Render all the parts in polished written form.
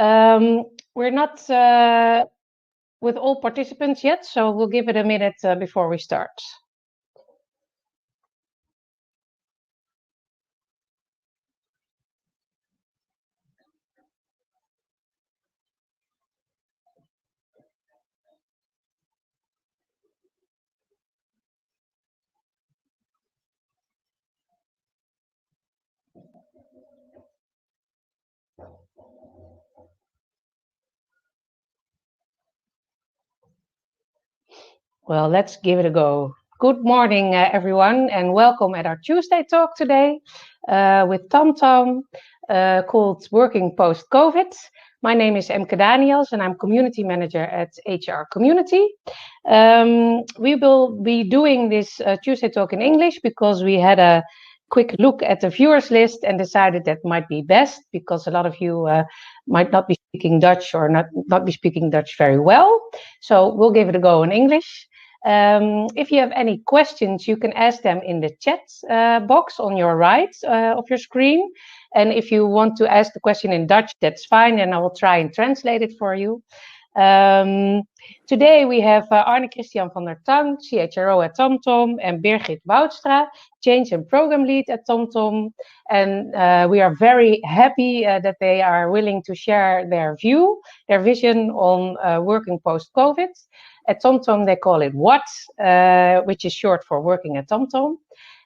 We're not with all participants yet, so we'll give it a minute before we start. Well, let's give it a go. Good morning, everyone, and welcome at our Tuesday talk today with TomTom called Working Post-COVID. My name is Emke Daniels, and I'm Community Manager at HR Community. We will be doing this Tuesday talk in English because we had a quick look at the viewers list and decided that might be best because a lot of you might not be speaking Dutch or not be speaking Dutch very well. So we'll give it a go in English. If you have any questions, you can ask them in the chat box on your right of your screen. And if you want to ask the question in Dutch, that's fine, and I will try and translate it for you. Today we have Arne-Christian Van Der Tang, CHRO at TomTom, and Birgit Woudstra, Change and Program Lead at TomTom. And we are very happy that they are willing to share their vision on working post-COVID. At TomTom, they call it WHAT, which is short for working at TomTom.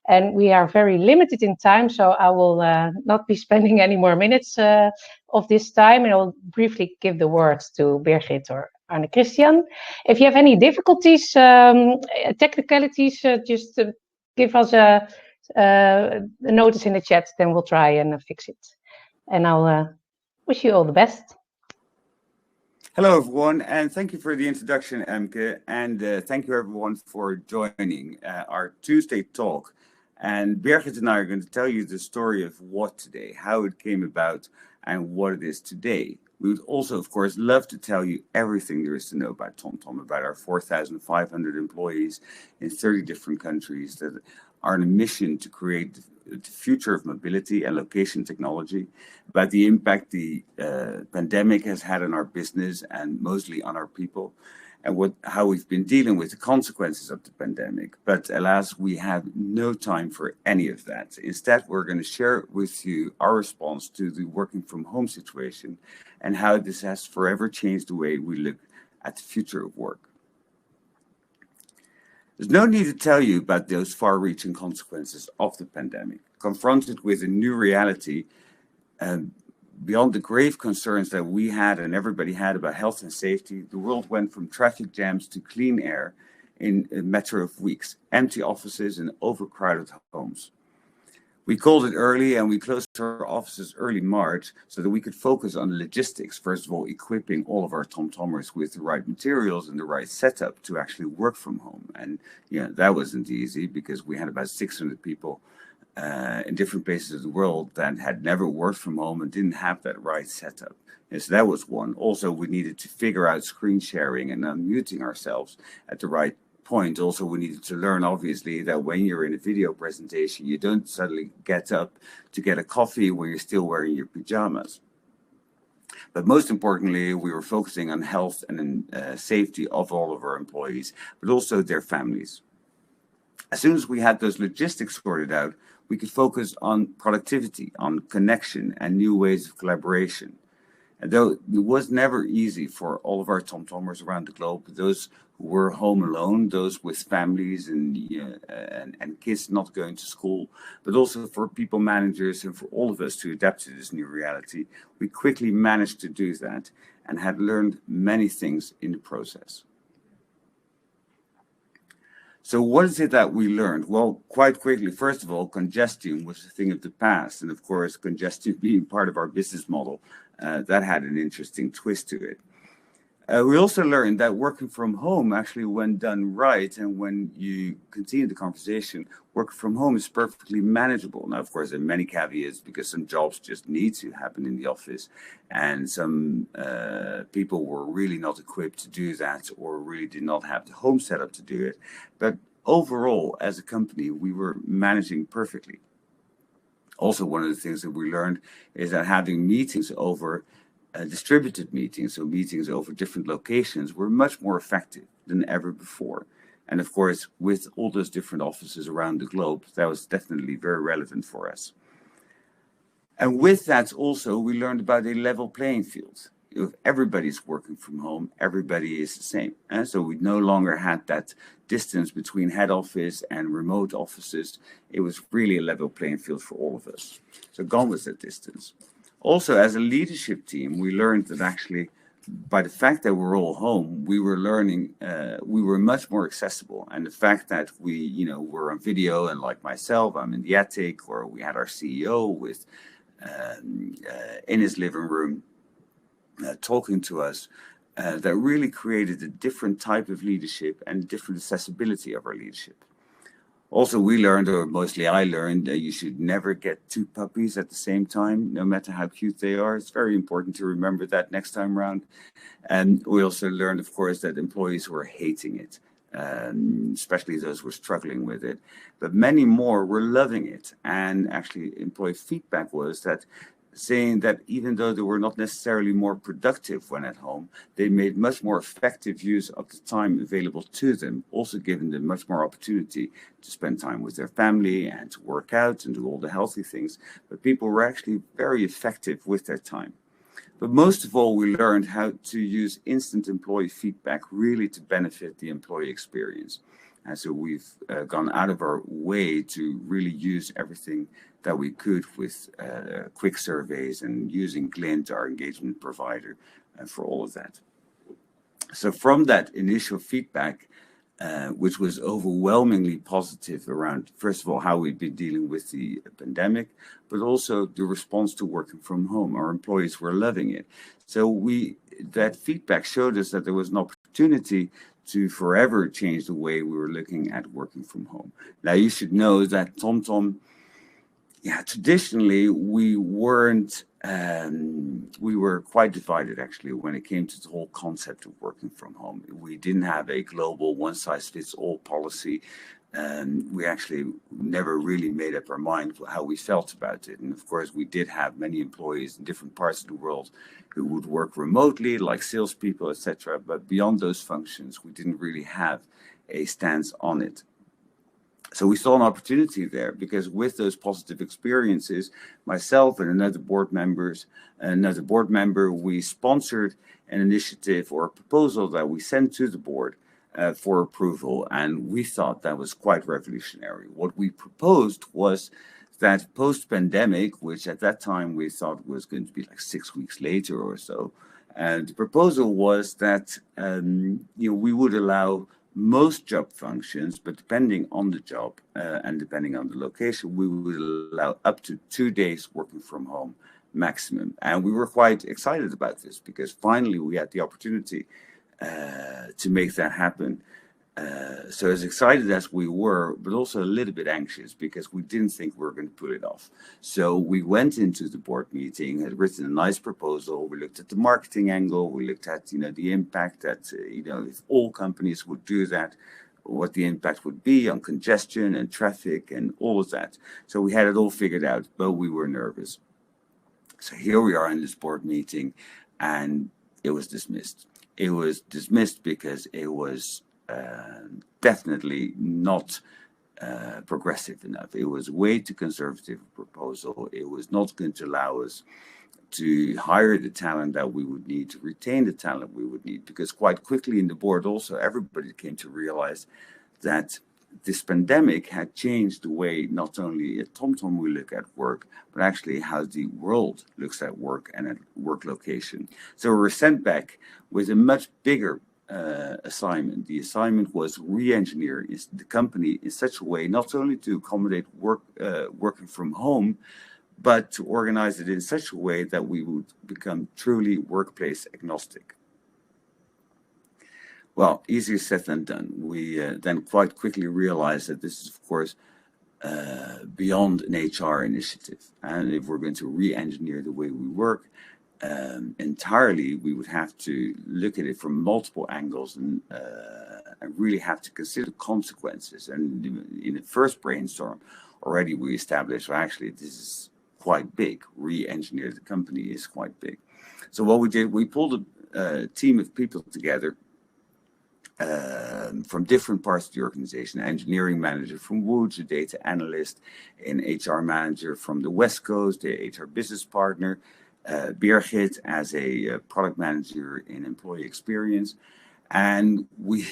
And we are very limited in time, so I will not be spending any more minutes of this time, and I will briefly give the words to Birgit or Arne-Christian. If you have any difficulties, technicalities, just give us a notice in the chat, then we'll try and fix it. And I'll wish you all the best. Hello, everyone, and thank you for the introduction, Emke, and thank you, everyone, for joining our Tuesday talk. And Birgit and I are going to tell you the story of what today, how it came about, and what it is today. We would also, of course, love to tell you everything there is to know about TomTom, about our 4,500 employees in 30 different countries that are on a mission to create the future of mobility and location technology, about the impact the pandemic has had on our business and mostly on our people, and how we've been dealing with the consequences of the pandemic. But alas, we have no time for any of that. Instead, we're going to share with you our response to the working from home situation and how this has forever changed the way we look at the future of work. There's no need to tell you about those far-reaching consequences of the pandemic. Confronted with a new reality, beyond the grave concerns that we had and everybody had about health and safety, the world went from traffic jams to clean air in a matter of weeks, empty offices and overcrowded homes. We called it early and we closed our offices early March so that we could focus on logistics. First of all, equipping all of our TomTom'ers with the right materials and the right setup to actually work from home. And that wasn't easy because we had about 600 people in different places of the world that had never worked from home and didn't have that right setup. And so that was one. Also, we needed to figure out screen sharing and unmuting ourselves at the right point. Also, we needed to learn, obviously, that when you're in a video presentation, you don't suddenly get up to get a coffee when you're still wearing your pajamas. But most importantly, we were focusing on health and safety of all of our employees, but also their families. As soon as we had those logistics sorted out, we could focus on productivity, on connection, and new ways of collaboration. And though it was never easy for all of our TomTom'ers around the globe, those who were home alone, those with families and kids not going to school, but also for people managers and for all of us to adapt to this new reality, we quickly managed to do that and had learned many things in the process. So what is it that we learned? Well, quite quickly, first of all, congestion was a thing of the past. And of course, congestion being part of our business model, that had an interesting twist to it. We also learned that working from home, actually, when done right, and when you continue the conversation, working from home is perfectly manageable. Now, of course, there are many caveats because some jobs just need to happen in the office, and some people were really not equipped to do that or really did not have the home setup to do it. But overall, as a company, we were managing perfectly. Also, one of the things that we learned is that having meetings over distributed meetings, so meetings over different locations, were much more effective than ever before. And of course, with all those different offices around the globe, that was definitely very relevant for us. And with that also, we learned about a level playing field. If everybody's working from home, everybody is the same. And so we no longer had that distance between head office and remote offices. It was really a level playing field for all of us. So gone was that distance. Also, as a leadership team, we learned that actually, by the fact that we're all home, we were learning, we were much more accessible. And the fact that we, were on video, and like myself, I'm in the attic, or we had our CEO with in his living room talking to us, that really created a different type of leadership and different accessibility of our leadership. Also, we learned, or mostly I learned, that you should never get two puppies at the same time, no matter how cute they are. It's very important to remember that next time around. And we also learned, of course, that employees were hating it, especially those who were struggling with it. But many more were loving it. And actually, employee feedback was that saying that even though they were not necessarily more productive when at home, they made much more effective use of the time available to them, also giving them much more opportunity to spend time with their family and to work out and do all the healthy things. But people were actually very effective with their time. But most of all, we learned how to use instant employee feedback really to benefit the employee experience. And so we've gone out of our way to really use everything that we could with quick surveys and using Glint, our engagement provider, for all of that. So from that initial feedback, which was overwhelmingly positive around, first of all, how we've been dealing with the pandemic, but also the response to working from home. Our employees were loving it. So that feedback showed us that there was an opportunity to forever change the way we were looking at working from home. Now, you should know that TomTom, traditionally we weren't, we were quite divided actually when it came to the whole concept of working from home. We didn't have a global one-size-fits-all policy. We actually never really made up our mind how we felt about it. And of course, we did have many employees in different parts of the world who would work remotely, like salespeople, etc. But beyond those functions, we didn't really have a stance on it. So we saw an opportunity there because with those positive experiences, myself and another board member, we sponsored an initiative or a proposal that we sent to the board for approval, and we thought that was quite revolutionary. What we proposed was that post-pandemic, which at that time we thought was going to be like 6 weeks later or so, and the proposal was that we would allow most job functions, but depending on the job and depending on the location, we would allow up to 2 days working from home maximum. And we were quite excited about this because finally we had the opportunity to make that happen. So as excited as we were, but also a little bit anxious because we didn't think we were going to pull it off. So we went into the board meeting, had written a nice proposal. We looked at the marketing angle. We looked at, the impact that, if all companies would do that, what the impact would be on congestion and traffic and all of that. So we had it all figured out, but we were nervous. So here we are in this board meeting, and it was dismissed. It was dismissed because it was definitely not progressive enough. It was way too conservative a proposal. It was not going to allow us to hire the talent that we would need, to retain the talent we would need, because quite quickly in the board also everybody came to realize that this pandemic had changed the way not only at TomTom we look at work, but actually how the world looks at work and at work location. So we were sent back with a much bigger assignment. The assignment was re-engineer the company in such a way not only to accommodate working from home, but to organize it in such a way that we would become truly workplace agnostic. Well, easier said than done. We then quite quickly realized that this is, of course, beyond an HR initiative. And if we're going to re-engineer the way we work entirely, we would have to look at it from multiple angles and really have to consider consequences. And in the first brainstorm, already we established, well, actually, this is quite big. Re-engineer the company is quite big. So what we did, we pulled a team of people together from different parts of the organization: engineering manager from Woods, a data analyst, an HR manager from the West Coast, the HR business partner, Birgit as a product manager in employee experience. And we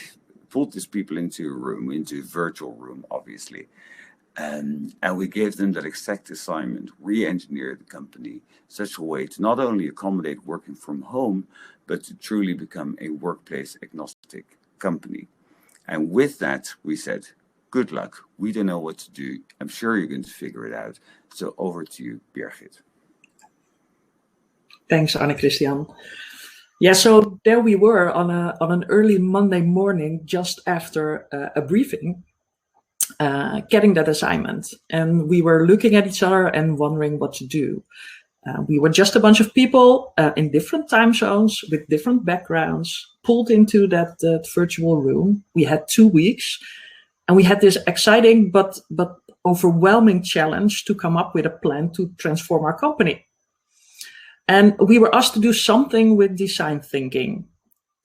pulled these people into a room, into a virtual room, obviously. And we gave them that exact assignment: re-engineer the company such a way to not only accommodate working from home, but to truly become a workplace agnostic company. And with that, we said, good luck. We don't know what to do. I'm sure you're going to figure it out. So over to you, Birgit. Thanks, Arne-Christian. Yeah, so there we were on an early Monday morning, just after a briefing, getting that assignment. And we were looking at each other and wondering what to do. We were just a bunch of people in different time zones with different backgrounds, pulled into that virtual room. We had 2 weeks, and we had this exciting but overwhelming challenge to come up with a plan to transform our company. And we were asked to do something with design thinking.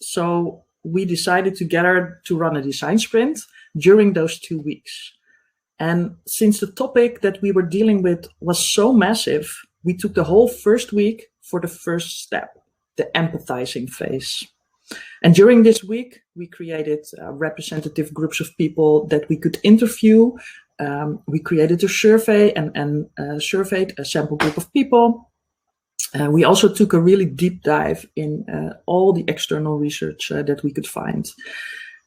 So we decided together to run a design sprint during those 2 weeks. And since the topic that we were dealing with was so massive, we took the whole first week for the first step, the empathizing phase. And during this week, we created representative groups of people that we could interview. We created a survey and surveyed a sample group of people. We also took a really deep dive in all the external research that we could find.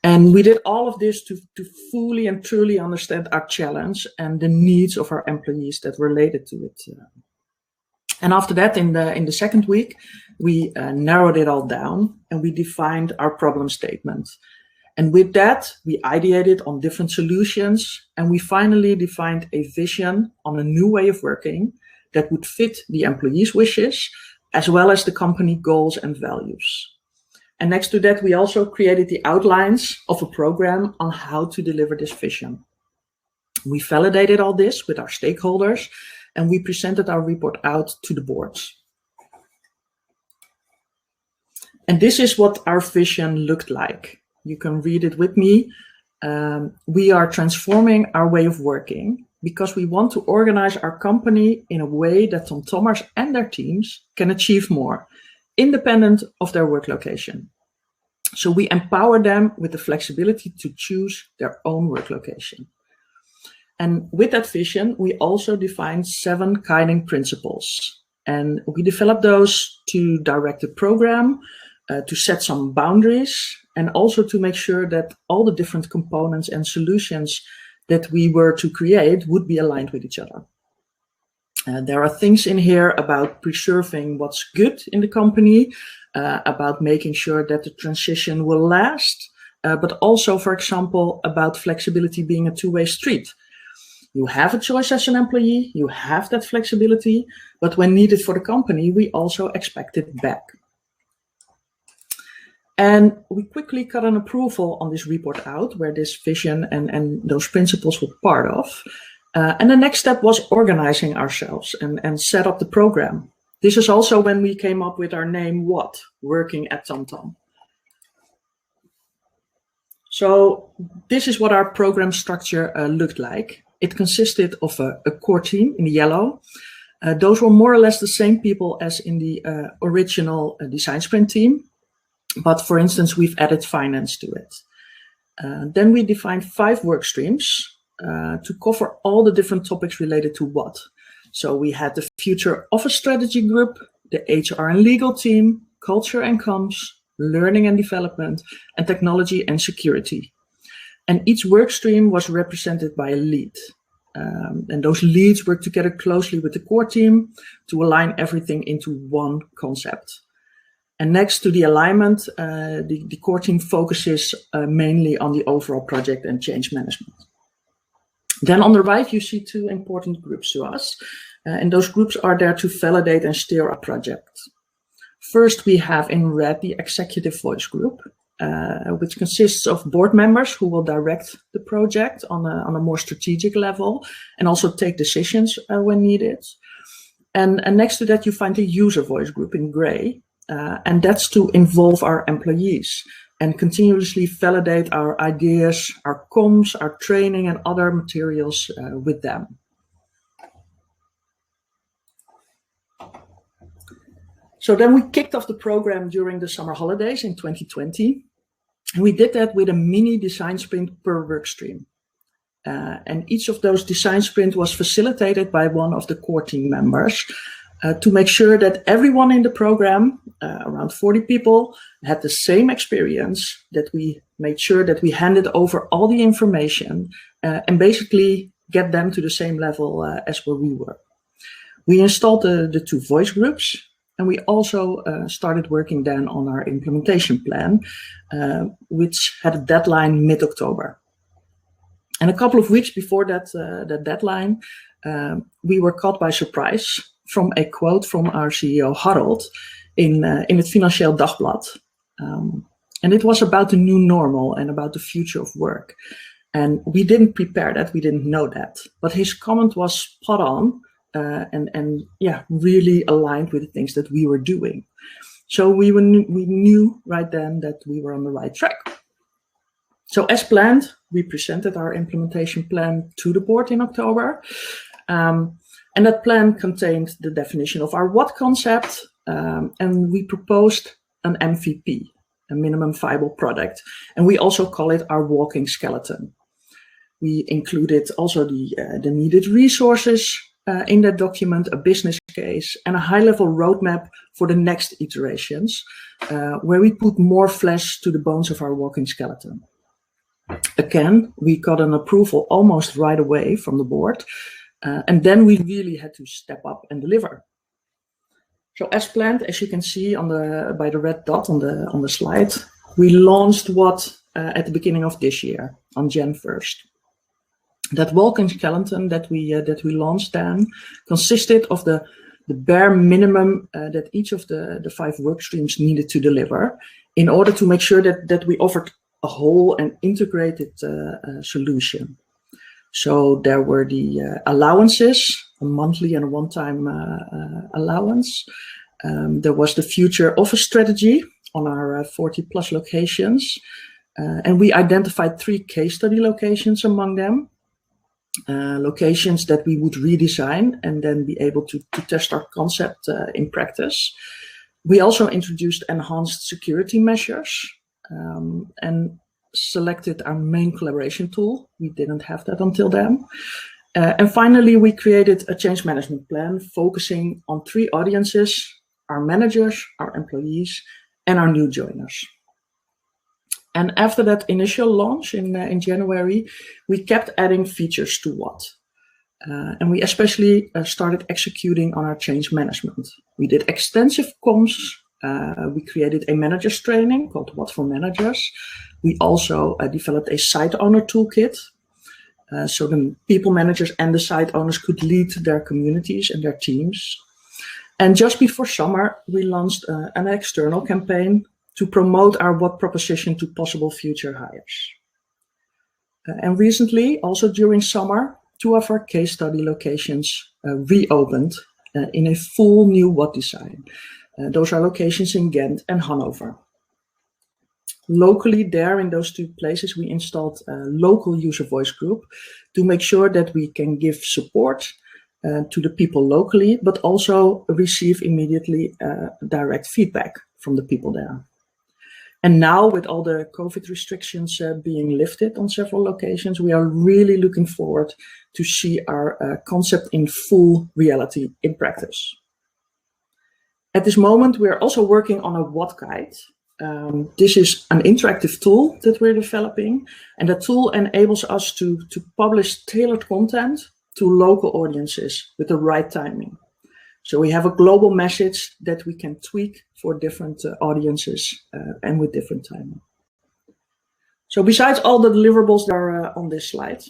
And we did all of this to fully and truly understand our challenge and the needs of our employees that related to it. And after that, in the second week, we narrowed it all down and we defined our problem statement. And with that, we ideated on different solutions, and we finally defined a vision on a new way of working that would fit the employees' wishes, as well as the company goals and values. And next to that, we also created the outlines of a program on how to deliver this vision. We validated all this with our stakeholders, and we presented our report out to the boards. And this is what our vision looked like. You can read it with me. We are transforming our way of working because we want to organize our company in a way that TomTom'ers and their teams can achieve more, independent of their work location. So we empower them with the flexibility to choose their own work location. And with that vision, we also defined 7 guiding principles. And we developed those to direct the program, to set some boundaries, and also to make sure that all the different components and solutions that we were to create would be aligned with each other. There are things in here about preserving what's good in the company, about making sure that the transition will last, but also, for example, about flexibility being a two-way street. You have a choice as an employee, you have that flexibility, but when needed for the company, we also expect it back. And we quickly got an approval on this report out, where this vision and those principles were part of. And the next step was organizing ourselves and set up the program. This is also when we came up with our name, What? Working at TomTom. So this is what our program structure looked like. It consisted of a core team in yellow. Those were more or less the same people as in the original design sprint team. But for instance, we've added finance to it. Then we defined 5 work streams to cover all the different topics related to what. So we had the future office strategy group, the HR and legal team, culture and comms, learning and development, and technology and security. And each work stream was represented by a lead. And those leads worked together closely with the core team to align everything into one concept. And next to the alignment, the core team focuses mainly on the overall project and change management. Then on the right, you see 2 important groups to us. And those groups are there to validate and steer our project. First, we have in red the executive voice group, which consists of board members who will direct the project on a more strategic level and also take decisions when needed. And next to that, you find the user voice group in gray, and that's to involve our employees and continuously validate our ideas, our comms, our training and other materials with them. So then we kicked off the program during the summer holidays in 2020. And we did that with a mini design sprint per work stream. And each of those design sprints was facilitated by one of the core team members to make sure that everyone in the program, around 40 people, had the same experience, that we made sure that we handed over all the information and basically get them to the same level as where we were. We installed the 2 voice groups, and we also started working then on our implementation plan, which had a deadline mid-October. And a couple of weeks before that deadline, we were caught by surprise from a quote from our CEO Harold in het Financieel Dagblad. And it was about the new normal and about the future of work. And we didn't prepare that, we didn't know that. But his comment was spot on and really aligned with the things that we were doing. So we knew right then that we were on the right track. So as planned, we presented our implementation plan to the board in October. And that plan contained the definition of our what concept, and we proposed an MVP, a minimum viable product. And we also call it our walking skeleton. We included also the needed resources in that document, a business case, and a high-level roadmap for the next iterations, where we put more flesh to the bones of our walking skeleton. Again, we got an approval almost right away from the board, and then we really had to step up and deliver. So as planned, as you can see by the red dot on the slide, we launched what at the beginning of this year, on Jan 1st. That walking skeleton that we launched then consisted of the bare minimum that each of the 5 work streams needed to deliver in order to make sure that we offered a whole and integrated solution. So there were the allowances, a monthly and a one-time allowance. There was the future office strategy on our 40 plus locations. And we identified 3 case study locations among them. Locations that we would redesign and then be able to test our concept in practice. We also introduced enhanced security measures and selected our main collaboration tool. We didn't have that until then. And finally, we created a change management plan focusing on 3 audiences: our managers, our employees, and our new joiners. And after that initial launch in January, we kept adding features to what. And we especially started executing on our change management. We did extensive comms. We created a managers training called What for Managers. We also developed a site owner toolkit. So the people managers and the site owners could lead their communities and their teams. And just before summer, we launched an external campaign to promote our what proposition to possible future hires. And recently, also during summer, 2 of our case study locations reopened in a full new what design. Those are locations in Ghent and Hanover. Locally there in those 2 places, we installed a local user voice group to make sure that we can give support to the people locally, but also receive immediately direct feedback from the people there. And now with all the COVID restrictions being lifted on several locations, we are really looking forward to see our concept in full reality in practice. At this moment, we are also working on a what guide. This is an interactive tool that we're developing, and that tool enables us to publish tailored content to local audiences with the right timing. So we have a global message that we can tweak for different audiences and with different timing. So besides all the deliverables that are on this slide,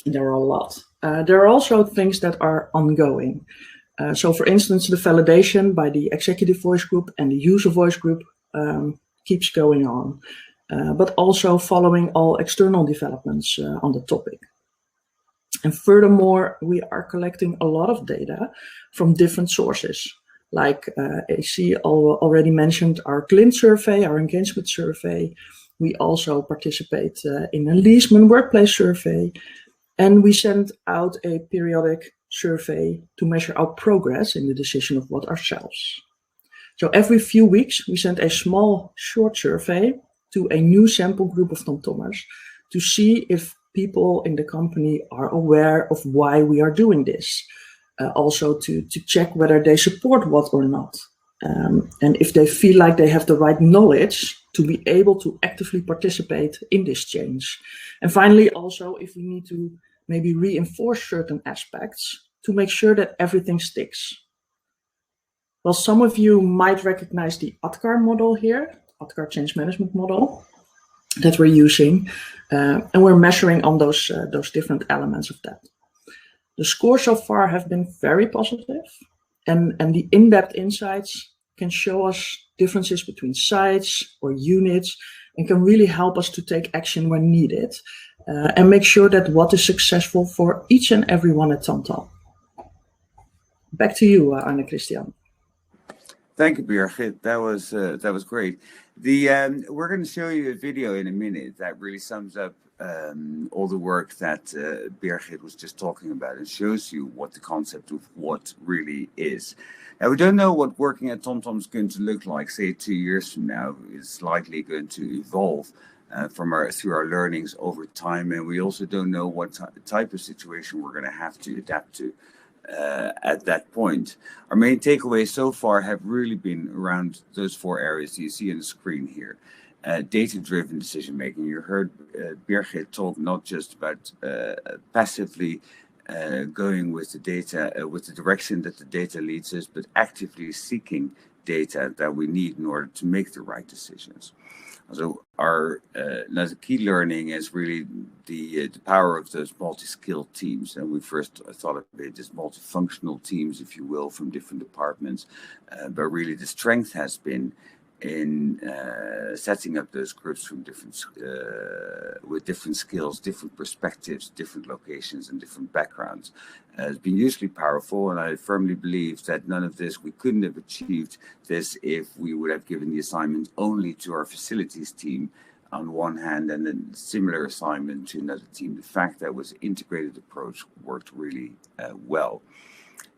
there are a lot. There are also things that are ongoing. So for instance, the validation by the executive voice group and the user voice group keeps going on, but also following all external developments on the topic. And furthermore, we are collecting a lot of data from different sources, like AC already mentioned, our Glint survey, our engagement survey. We also participate in a Leesman workplace survey, and we send out a periodic survey to measure our progress in the decision of what ourselves. So every few weeks, we send a small short survey to a new sample group of TomTom'ers to see if people in the company are aware of why we are doing this. Also to check whether they support what or not. And if they feel like they have the right knowledge to be able to actively participate in this change. And finally, also if we need to maybe reinforce certain aspects to make sure that everything sticks. Well, some of you might recognize the ATCAR model here, ATCAR change management model that we're using. And we're measuring on those different elements of that. The scores so far have been very positive, and the in-depth insights can show us differences between sites or units and can really help us to take action when needed and make sure that what is successful for each and everyone at TomTom. Back to you, Arne-Christian. Thank you, Birgit. That was great. We're going to show you a video in a minute that really sums up all the work that Birgit was just talking about and shows you what the concept of what really is. Now, we don't know what working at TomTom is going to look like, say, 2 years from now. It's likely going to evolve through our learnings over time, and we also don't know what type of situation we're going to have to adapt to at that point. Our main takeaways so far have really been around those 4 areas you see on the screen here. Data-driven decision-making. You heard Birgit talk not just about passively going with the data, with the direction that the data leads us, but actively seeking data that we need in order to make the right decisions. So the key learning is really the power of those multi-skilled teams. And we first thought of it as multifunctional teams, if you will, from different departments. But really the strength has been in setting up those groups from with different skills, different perspectives, different locations, and different backgrounds. It's been hugely powerful, and I firmly believe that we couldn't have achieved this if we would have given the assignment only to our facilities team on one hand, and then similar assignment to another team. The fact that was integrated approach worked really well.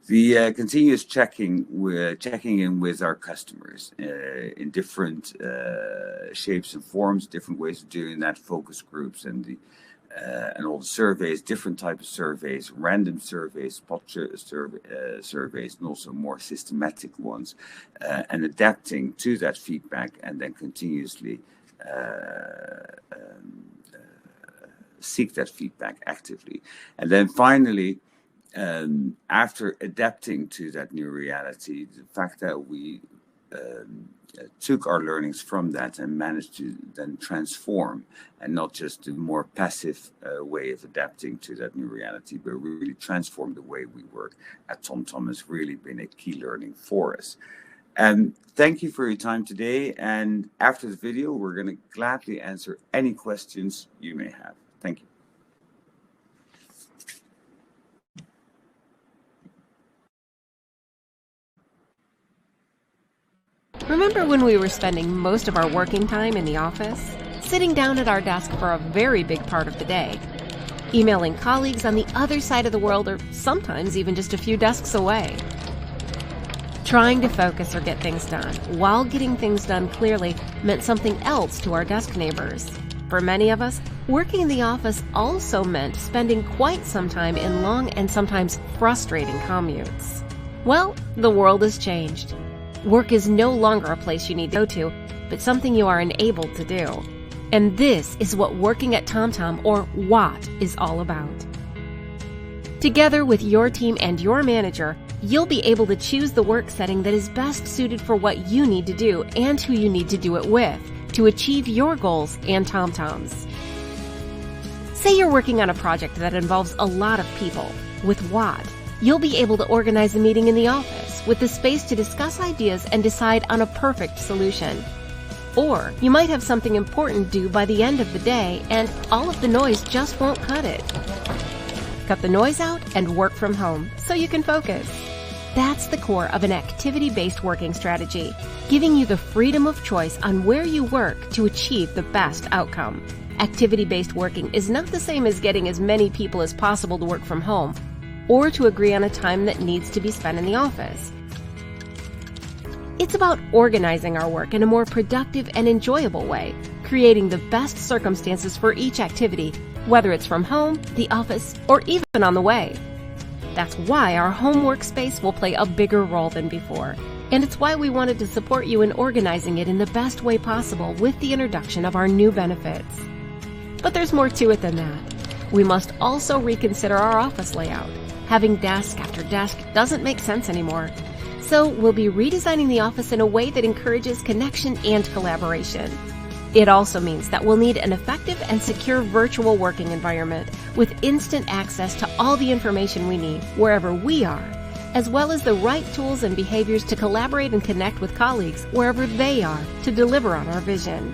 The continuous checking in with our customers in different shapes and forms, different ways of doing that, focus groups and all the surveys, different types of surveys, random surveys, spot surveys, and also more systematic ones, and adapting to that feedback and then continuously seek that feedback actively. And then finally, after adapting to that new reality, the fact that we took our learnings from that and managed to then transform, and not just a more passive way of adapting to that new reality, but really transform the way we work at TomTom has really been a key learning for us. And thank you for your time today. And after the video, we're going to gladly answer any questions you may have. Thank you. Remember when we were spending most of our working time in the office, sitting down at our desk for a very big part of the day, emailing colleagues on the other side of the world or sometimes even just a few desks away? Trying to focus or get things done while getting things done clearly meant something else to our desk neighbors. For many of us, working in the office also meant spending quite some time in long and sometimes frustrating commutes. Well, the world has changed. Work is no longer a place you need to go to, but something you are enabled to do. And this is what working at TomTom, or WAT, is all about. Together with your team and your manager, you'll be able to choose the work setting that is best suited for what you need to do and who you need to do it with to achieve your goals and TomTom's. Say you're working on a project that involves a lot of people. With WAT, you'll be able to organize a meeting in the office with the space to discuss ideas and decide on a perfect solution. Or you might have something important due by the end of the day and all of the noise just won't cut it. Cut the noise out and work from home so you can focus. That's the core of an activity-based working strategy, giving you the freedom of choice on where you work to achieve the best outcome. Activity-based working is not the same as getting as many people as possible to work from home or to agree on a time that needs to be spent in the office. It's about organizing our work in a more productive and enjoyable way, creating the best circumstances for each activity, whether it's from home, the office, or even on the way. That's why our home workspace will play a bigger role than before. And it's why we wanted to support you in organizing it in the best way possible with the introduction of our new benefits. But there's more to it than that. We must also reconsider our office layout. Having desk after desk doesn't make sense anymore. So we'll be redesigning the office in a way that encourages connection and collaboration. It also means that we'll need an effective and secure virtual working environment with instant access to all the information we need wherever we are, as well as the right tools and behaviors to collaborate and connect with colleagues wherever they are to deliver on our vision.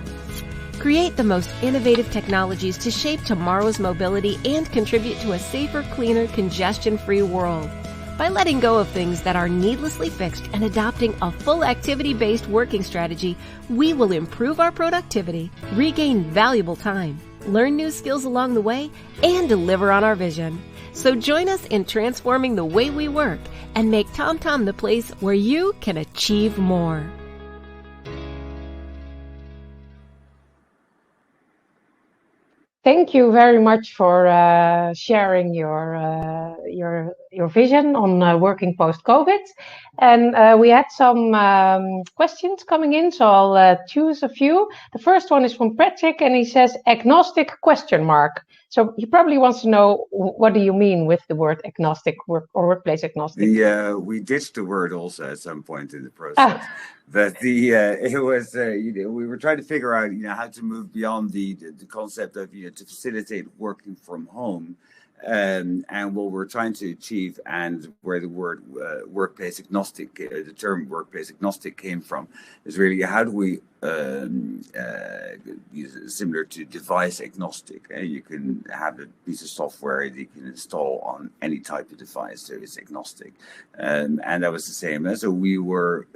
Create the most innovative technologies to shape tomorrow's mobility and contribute to a safer, cleaner, congestion-free world. By letting go of things that are needlessly fixed and adopting a full activity-based working strategy, we will improve our productivity, regain valuable time, learn new skills along the way, and deliver on our vision. So join us in transforming the way we work and make TomTom the place where you can achieve more. Thank you very much for sharing your vision on working post-COVID. And we had some questions coming in, so I'll choose a few. The first one is from Patrick, and he says, agnostic ? So he probably wants to know, what do you mean with the word agnostic or workplace agnostic? We ditched the word also at some point in the process. But it was we were trying to figure out how to move beyond the concept of to facilitate working from home, and what we're trying to achieve, and where the word workplace agnostic, the term workplace agnostic came from, is really how do we similar to device agnostic. You can have a piece of software that you can install on any type of device, so it's agnostic. And that was the same. So we wanted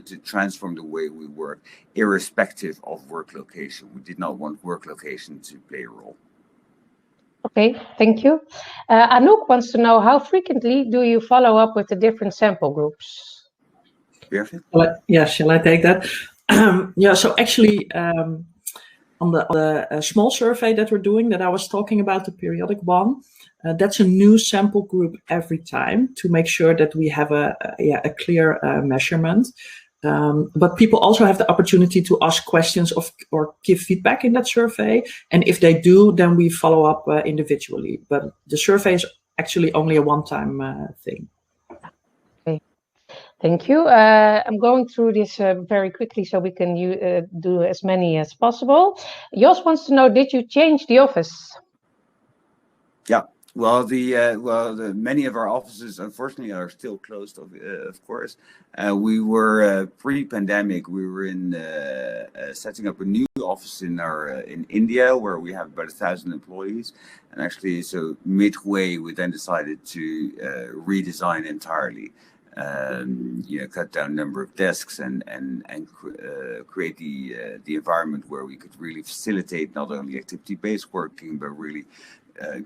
to transform the way we work, irrespective of work location. We did not want work location to play a role. Okay, thank you. Anouk wants to know, how frequently do you follow up with the different sample groups? Shall I take that? So actually, on the small survey that we're doing, that I was talking about, the periodic one, that's a new sample group every time to make sure that we have a clear measurement. But people also have the opportunity to ask questions or give feedback in that survey. And if they do, then we follow up individually. But the survey is actually only a one-time thing. Okay, thank you. I'm going through this very quickly so we can do as many as possible. Jos wants to know, did you change the office? Yeah. Well, many of our offices, unfortunately, are still closed. Of course, we were pre-pandemic. We were setting up a new office in India, where we have about 1,000 employees. And actually, so midway, we then decided to redesign entirely. Cut down number of desks and create the environment where we could really facilitate not only activity-based working, but really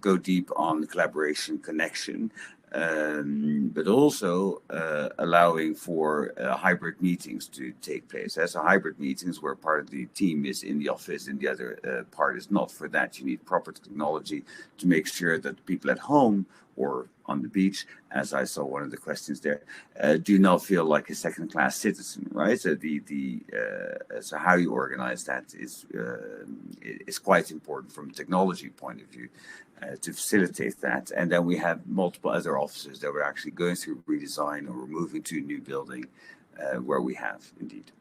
go deep on collaboration, connection, but also allowing for hybrid meetings to take place. As a hybrid meetings where part of the team is in the office and the other part is not. For that, you need proper technology to make sure that people at home or on the beach, as I saw one of the questions there, do not feel like a second-class citizen, right? So so how you organize that is quite important from a technology point of view to facilitate that. And then we have multiple other offices that we're actually going through redesign, or we're moving to a new building where we have indeed.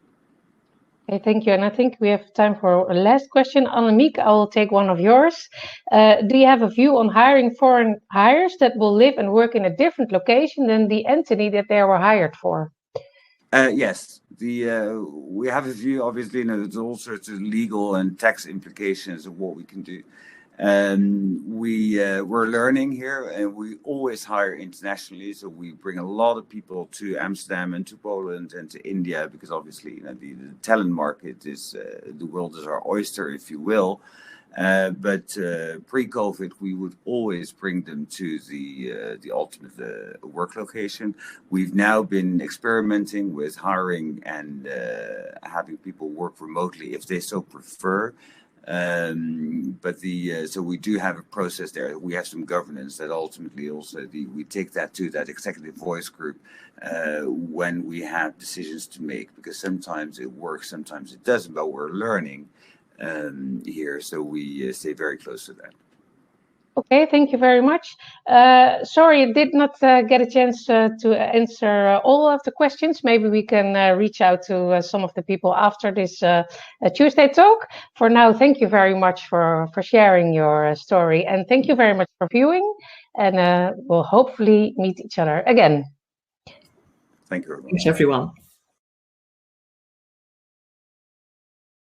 Okay, thank you. And I think we have time for a last question. Annemiek, I will take one of yours. Do you have a view on hiring foreign hires that will live and work in a different location than the entity that they were hired for? Yes, we have a view. Obviously, there's all sorts of legal and tax implications of what we can do. We're learning here, and we always hire internationally. So we bring a lot of people to Amsterdam and to Poland and to India, because obviously, the talent market is the world is our oyster, if you will. But pre-COVID, we would always bring them to the ultimate work location. We've now been experimenting with hiring and having people work remotely if they so prefer. So we do have a process there. We have some governance that ultimately also we take that to that executive voice group when we have decisions to make, because sometimes it works, sometimes it doesn't, but we're learning here, so we stay very close to that. Okay, thank you very much. Sorry, I did not get a chance to answer all of the questions. Maybe we can reach out to some of the people after this Tuesday talk. For now, thank you very much for sharing your story, and thank you very much for viewing, and we'll hopefully meet each other again. Thank you, everyone. Thanks, everyone.